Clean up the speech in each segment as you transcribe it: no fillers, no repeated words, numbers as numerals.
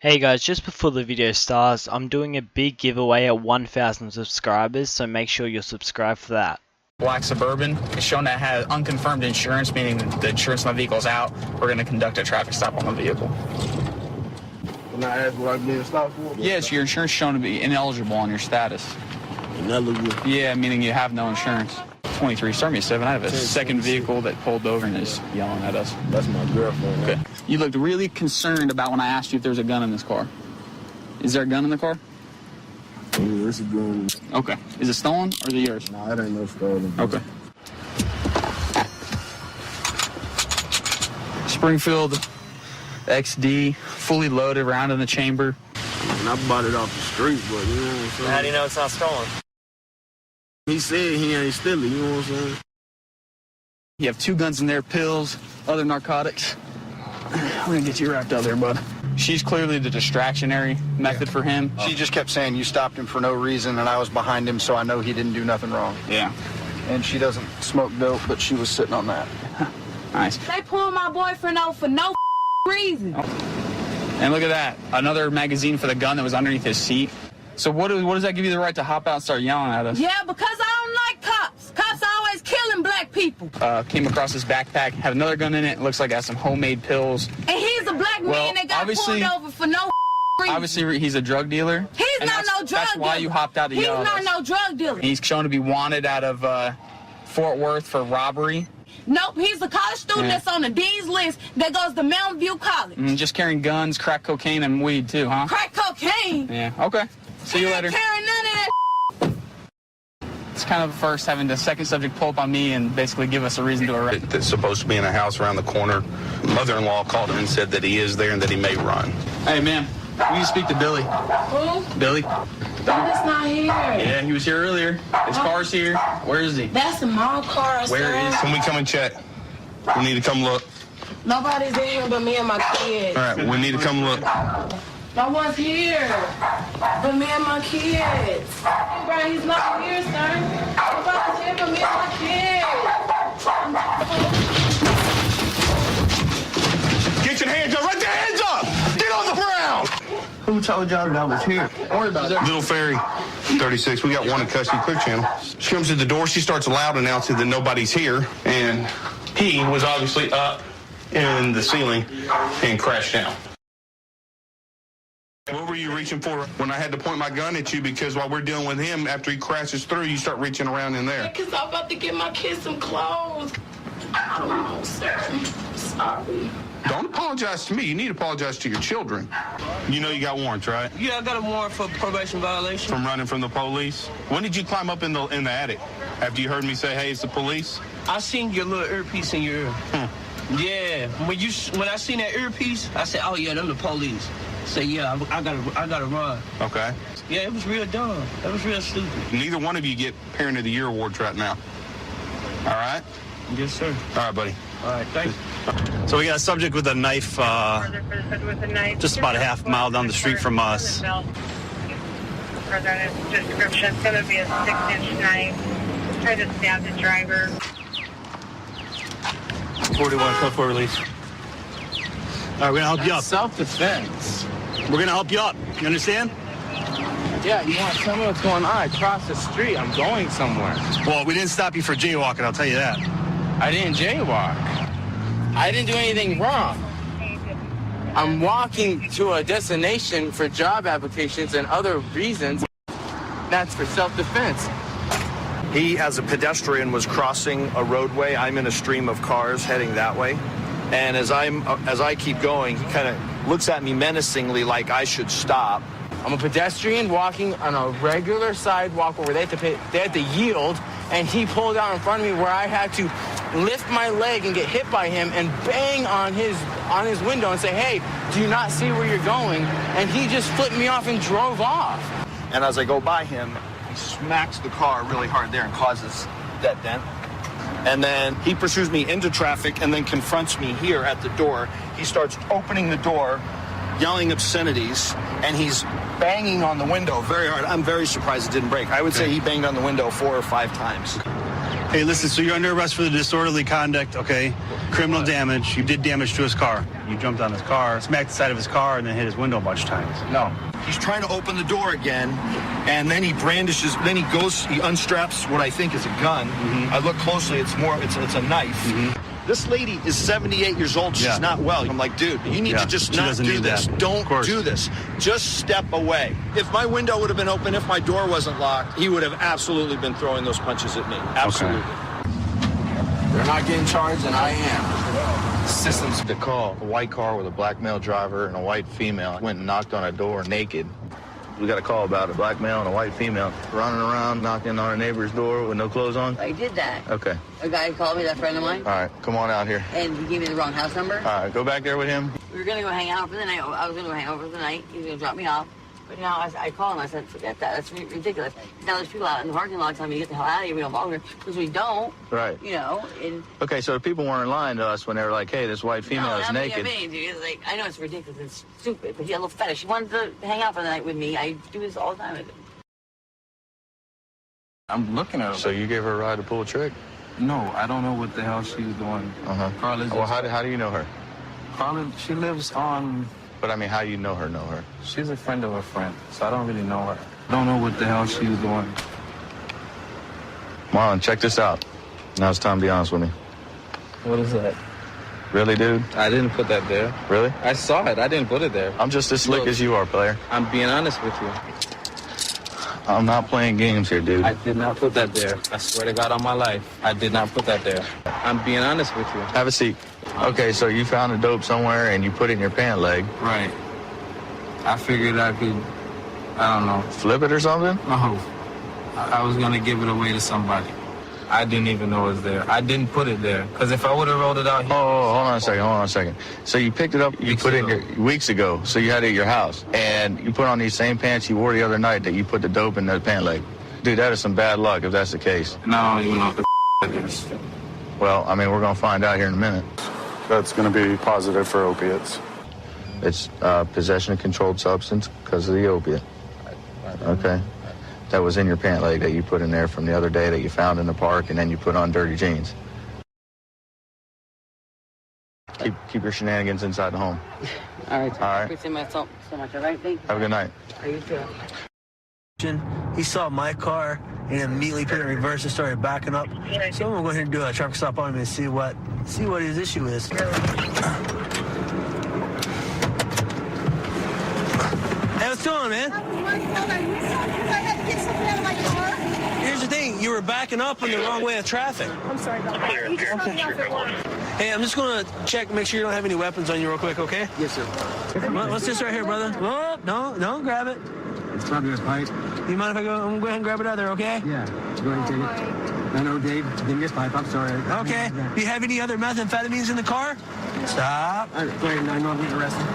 Hey guys, just before the video starts, I'm doing a big giveaway at 1,000 subscribers, so make sure you're subscribed for that. Black Suburban is shown to have unconfirmed insurance, meaning the insurance on the vehicle's out. We're going to conduct a traffic stop on the vehicle. When I asked what I'm being stopped for? Yes, your insurance is shown to be ineligible on your status. Ineligible? Yeah, meaning you have no insurance. 23, start me a 7. I have a second vehicle that pulled over and is yelling at us. That's my girlfriend. Okay. You looked really concerned about when I asked you if there's a gun in this car. Is there a gun in the car? Yeah, it's a gun. Okay. Is it stolen or is it yours? Nah, it ain't no stolen. Okay. Springfield XD, fully loaded, round in the chamber. And I bought it off the street, but you know what I'm saying? How do you know it's not stolen? He said he ain't stealing, you know what I'm saying? You have 2 guns in there, pills, other narcotics. We're gonna get you wrapped up there, bud. She's clearly the distractionary method for him. She just kept saying you stopped him for no reason, and I was behind him, so I know he didn't do nothing wrong. Yeah. And she doesn't smoke dope, but she was sitting on that. Nice. They pulled my boyfriend out for no reason. And look at that, another magazine for the gun that was underneath his seat. So what does that give you the right to hop out and start yelling at us? Yeah, because I don't like cops. Cops always killing black people. Came across his backpack, had another gun in it. Looks like it has some homemade pills. And he's a black man that got pulled over for no reason. Obviously, he's a drug dealer. He's not no drug dealer. That's why you hopped out to yell at us. He's not no drug dealer. He's shown to be wanted out of Fort Worth for robbery. Nope, he's a college student that's on the Dean's list that goes to Mountain View College. Just carrying guns, crack cocaine, and weed too, huh? Crack cocaine? Yeah, okay. See you He later. ain't carrying none of that. It's kind of first having the second subject pull up on me and basically give us a reason to arrest. That's supposed to be in a house around the corner. Mother-in-law called him and said that he is there and that he may run. Hey, ma'am, we need to speak to Billy. Who? Billy? That's not here. Yeah, he was here earlier. His car's here. Where is he? That's a mall car, sir. Where is he? Can we come and check? We need to come look. Nobody's in here but me and my kids. All right, we need to come look. No one's here but me and my kids. Brian, he's not here, sir. Nobody's here but me and my kids. Get your hands up! Right there, hands up! Get on the ground! Who told y'all that I was here? Don't worry about it. Little Fairy, 36. We got one in custody, Clear Channel. She comes to the door. She starts loud announcing that nobody's here. And he was obviously up in the ceiling and crashed down. What were you reaching for when I had to point my gun at you? Because while we're dealing with him, after he crashes through, you start reaching around in there. Because I'm about to get my kids some clothes. I don't know, sir. Sorry. Don't apologize to me. You need to apologize to your children. You know you got warrants, right? Yeah, I got a warrant for probation violation. From running from the police. When did you climb up in the attic? After you heard me say, "Hey, it's the police"? I seen your little earpiece in your ear. Yeah, when I seen that earpiece, I said, "Oh yeah, them the police." Say, yeah, I gotta run. Okay. Yeah, it was real dumb. That was real stupid. Neither one of you get Parent of the Year awards right now. All right? Yes, sir. All right, buddy. All right, thanks. So we got a subject with a knife just about a half mile down the street from us. Further description, it's going to be a 6-inch knife. Try to stab the driver. 41, code for release. All right, we're going to help you up. Self-defense. We're going to help you up. You understand? Yeah, you want to tell me what's going on? I crossed the street. I'm going somewhere. Well, we didn't stop you for jaywalking, I'll tell you that. I didn't jaywalk. I didn't do anything wrong. I'm walking to a destination for job applications and other reasons. That's for self-defense. He, as a pedestrian, was crossing a roadway. I'm in a stream of cars heading that way. And as I keep going, he kind of looks at me menacingly like I should stop. I'm a pedestrian walking on a regular sidewalk where they had to yield, and he pulled out in front of me where I had to lift my leg and get hit by him and bang on his window and say, "Hey, do you not see where you're going?" And he just flipped me off and drove off. And as I go by him, he smacks the car really hard there and causes that dent. And then he pursues me into traffic and then confronts me here at the door. He starts opening the door, yelling obscenities, and he's banging on the window very hard. I'm very surprised it didn't break. I would say he banged on the window 4 or 5 times. Hey, listen, so you're under arrest for the disorderly conduct, okay? Criminal damage. You did damage to his car. You jumped on his car, smacked the side of his car, and then hit his window a bunch of times. No. He's trying to open the door again, and then he brandishes, then he unstraps what I think is a gun. I look closely, it's a knife. This lady is 78 years old. She's not well. I'm like, dude, you need to just not do this. Don't do this. Just step away. If my window would have been open, if my door wasn't locked, he would have absolutely been throwing those punches at me. Absolutely. Okay. They're not getting charged, and I am. Systems to call a white car with a black male driver and a white female. Went and knocked on a door naked. We got a call about a black male and a white female running around, knocking on a neighbor's door with no clothes on. I did that. Okay. A guy called me, that friend of mine. All right, come on out here. And he gave me the wrong house number. All right, go back there with him. We were going to go hang out for the night. I was going to go hang out for the night. He was going to drop me off. But now I called him. I said, forget that. That's ridiculous. Now there's people out in the parking lot telling me to get the hell out of here. We no longer. Because we don't. Right. You know. And okay, so the people weren't lying to us when they were like, hey, this white female is naked. Dude. Like, I know it's ridiculous. It's stupid. But he had a little fetish. He wanted to hang out for the night with me. I do this all the time with him. I'm looking at her. So you gave her a ride to pull a trick? No, I don't know what the hell she was doing. Carla. Well, how do you know her? Carla, she lives on. But I mean, how do you know her? She's a friend of a friend, so I don't really know her. I don't know what the hell she was doing. Marlon, check this out. Now it's time to be honest with me. What is that? Really, dude? I didn't put that there. Really? I saw it. I didn't put it there. I'm just as slick as you are, player. I'm being honest with you. I'm not playing games here, dude. I did not put that there. I swear to God on my life, I did not put that there. I'm being honest with you. Have a seat. Okay, so you found a dope somewhere and you put it in your pant leg. Right. I figured I could, I don't know. Flip it or something? No. I was going to give it away to somebody. I didn't even know it was there. I didn't put it there. Because if I would have rolled it out here... Oh, hold on a second. So you picked it up, you put it in weeks ago. So you had it at your house. And you put on these same pants you wore the other night that you put the dope in the pant leg. Dude, that is some bad luck if that's the case. No, I don't even know what the it is. Well, I mean, we're going to find out here in a minute. That's going to be positive for opiates. It's possession of controlled substance because of the opiate. Okay. That was in your pant leg that you put in there from the other day that you found in the park, and then you put on dirty jeans. Keep your shenanigans inside the home. All right. All right. Appreciate myself so much. All right. Thank you. Have a good night. Are you too? He saw my car and immediately put it in reverse and started backing up. So I'm gonna go ahead and do a traffic stop on him and see what his issue is. Hey, what's going on, man? Here's the thing, you were backing up in the wrong way of traffic. I'm sorry about that. You just cut me off at work. Hey, I'm just gonna check, make sure you don't have any weapons on you real quick, okay? Yes, sir. What's this right here, brother? Oh, no, don't grab it. It's probably a pipe. You mind if I go? I'm gonna go ahead and grab it out there, okay? Yeah. Go ahead and take it. No, Dave. Give me this pipe. I'm sorry. Okay. Do you have any other methamphetamines in the car? Stop. All right, go ahead. I know I'm getting arrested.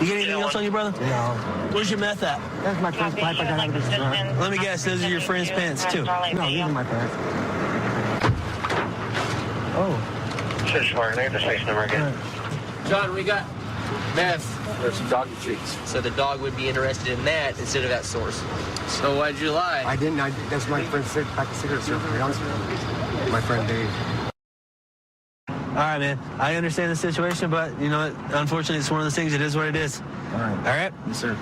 You got anything else on you, brother? No. Where's your meth at? That's my friend's pipe. I got out of this truck. Let me guess, those are your friend's pants, too. No, these are my pants. Oh. Search warrant there, the station number again. John, we got meth. There's some doggy treats. So the dog would be interested in that instead of that source. So why'd you lie? I didn't. That's my friend's pack of cigarettes, sir. To be honest with you. My friend Dave. All right, man. I understand the situation, but, you know, unfortunately, it's one of those things. It is what it is. All right. All right? Yes, sir.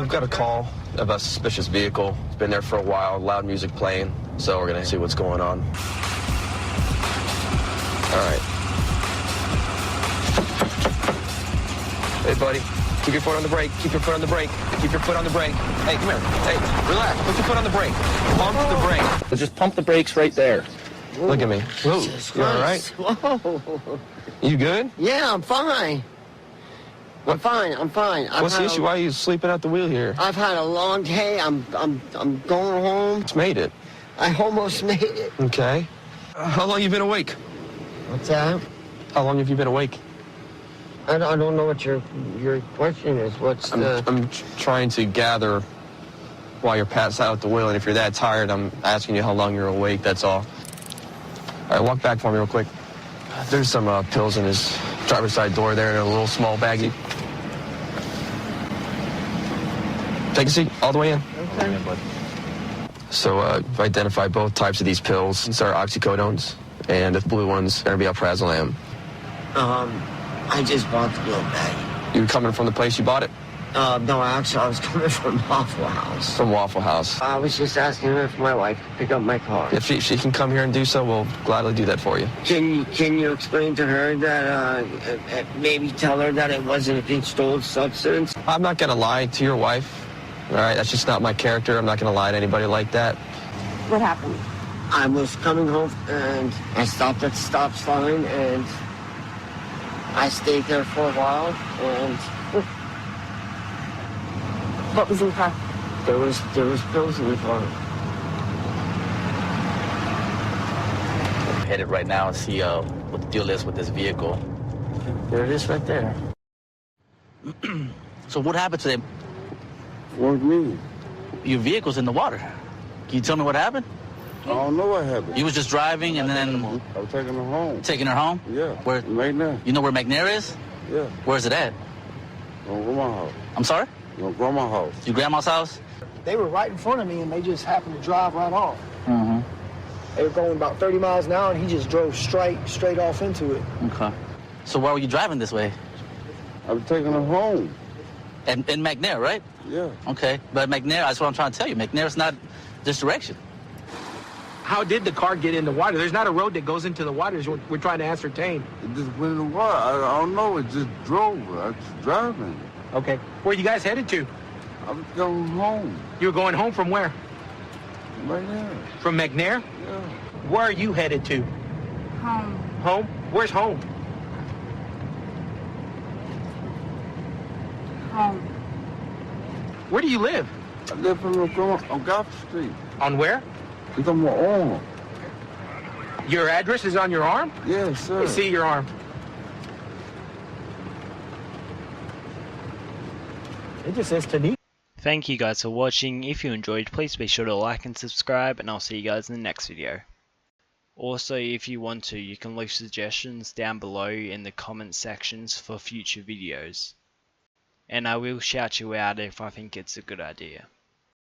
We've got a call of a suspicious vehicle. It's been there for a while, loud music playing. So we're going to see what's going on. All right. Hey, buddy. Keep your foot on the brake. Keep your foot on the brake. Keep your foot on the brake. Hey, come here. Hey, relax. Put your foot on the brake. Pump the brake. So just pump the brakes right there. Look at me. Whoa. You all right? Whoa. You good? Yeah, I'm fine. I'm fine. What's the issue? Why are you sleeping at the wheel here? I've had a long day. I'm going home. It's made it. I almost made it. Okay. How long you been awake? What's that? How long have you been awake? I don't know what your question is. I'm trying to gather while you're passed out at the wheel, and if you're that tired, I'm asking you how long you're awake, that's all. All right, walk back for me real quick. There's some pills in his driver's side door there in a little small baggie. Take a seat, all the way in. Okay. So I've identified both types of these pills. These are oxycodones, and the blue ones are going to be alprazolam. I just bought the little bag. You coming from the place you bought it? No, actually, I was coming from Waffle House. From Waffle House. I was just asking her if my wife could pick up my car. If she can come here and do so, we'll gladly do that for you. Can you explain to her that, maybe tell her that it wasn't a controlled substance? I'm not going to lie to your wife. All right, that's just not my character. I'm not going to lie to anybody like that. What happened? I was coming home and I stopped at the stop sign and I stayed there for a while and What was in the car? there was pills in the car. I'm headed right now and see what the deal is with this vehicle. There it is right there. So what happened today? What do you mean? Your vehicle's in the water. Can you tell me what happened? I don't know what happened. You was just driving and then I was taking her home. taking her home? Yeah. Where? McNair. You know where McNair is? Yeah. Where's it at? On grandma's house. I'm sorry? On grandma's house. Your grandma's house? They were right in front of me, and they just happened to drive right off. Mm-hmm. They were going about 30 miles an hour, and he just drove straight off into it. Okay. So why were you driving this way? I was taking her home. In McNair, right? Yeah. Okay. But McNair, that's what I'm trying to tell you. McNair's not this direction. How did the car get in the water? There's not a road that goes into the water. We're trying to ascertain. It just went in the water. I don't know. It just drove. I was driving. Okay. Where are you guys headed to? I was going home. You were going home from where? Right there. From McNair? Yeah. Where are you headed to? Home. Home? Where's home? Home. Where do you live? I live on Goffin Street. On where? It's on my arm. Your address is on your arm? Yes, sir. Let me see your arm. It just says Tanika. Thank you guys for watching. If you enjoyed, please be sure to like and subscribe, and I'll see you guys in the next video. Also, if you want to, you can leave suggestions down below in the comment sections for future videos, and I will shout you out if I think it's a good idea.